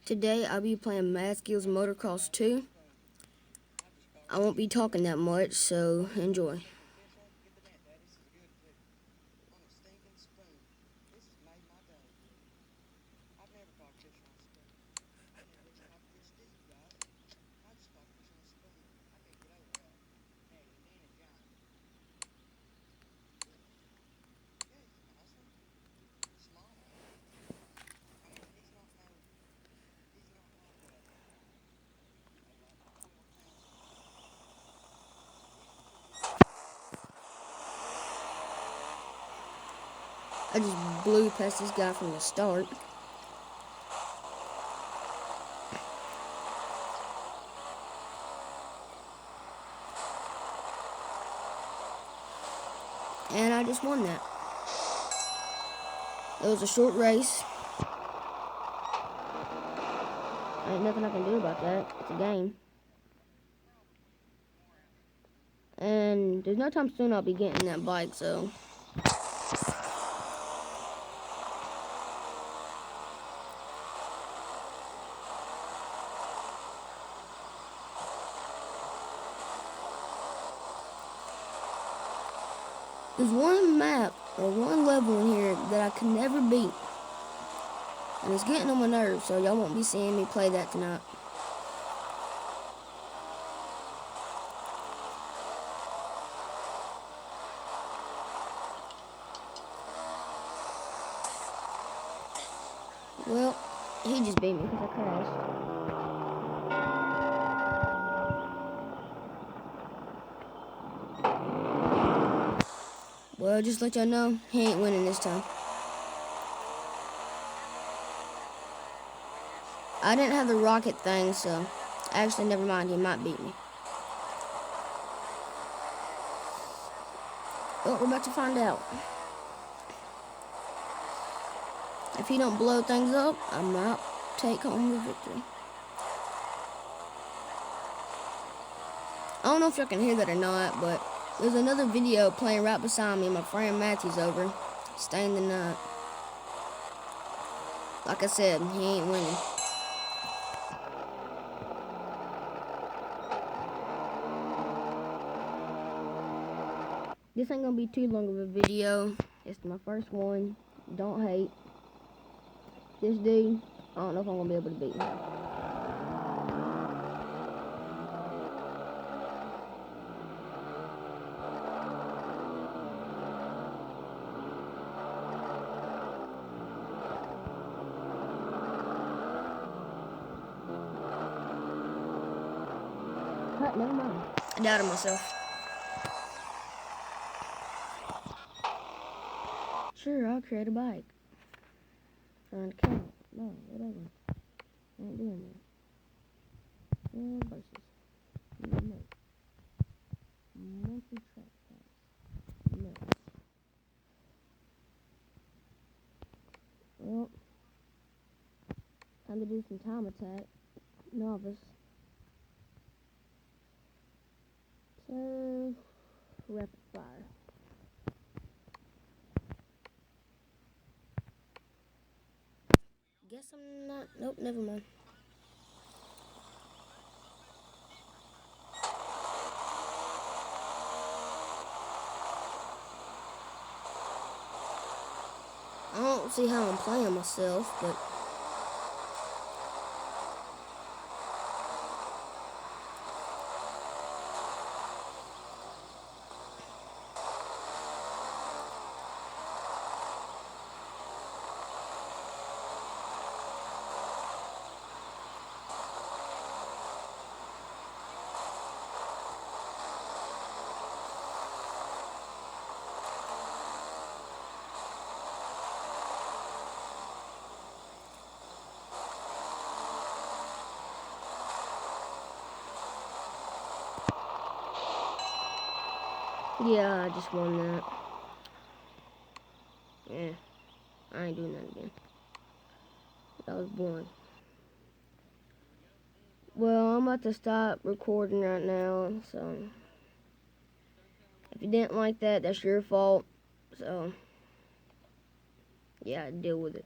Today I'll be playing Mad Skills Motocross 2. I won't be talking that much, so enjoy. I just blew past this guy from the start. And I just won that. It was a short race. Ain't nothing I can do about that. It's a game. And there's no time soon I'll be getting that bike, so... There's one map, or one level in here that I could never beat. And it's getting on my nerves, so y'all won't be seeing me play that tonight. Well, he just beat me because I crashed. Well, just let y'all know, he ain't winning this time. I didn't have the rocket thing, so actually, never mind, he might beat me. Well, we're about to find out. If he don't blow things up, I might take home the victory. I don't know if y'all can hear that or not, but there's another video playing right beside me. My friend Matthew's over, staying the night. Like I said, he ain't winning. This ain't gonna be too long of a video. It's my first one. Don't hate. This dude, I don't know if I'm gonna be able to beat him. Never mind. I doubted myself. Sure, I'll create a bike. Find a account. No, whatever. I ain't doing that. Versus. No. Monthly track pass. No. Well, time to do some time attack. Novice. So, rapid fire. Guess I'm not. Nope, never mind. I don't see how I'm playing myself, but yeah, I just won that. Yeah, I ain't doing that again. That was boring. Well, I'm about to stop recording right now, so if you didn't like that, that's your fault. So, yeah, deal with it.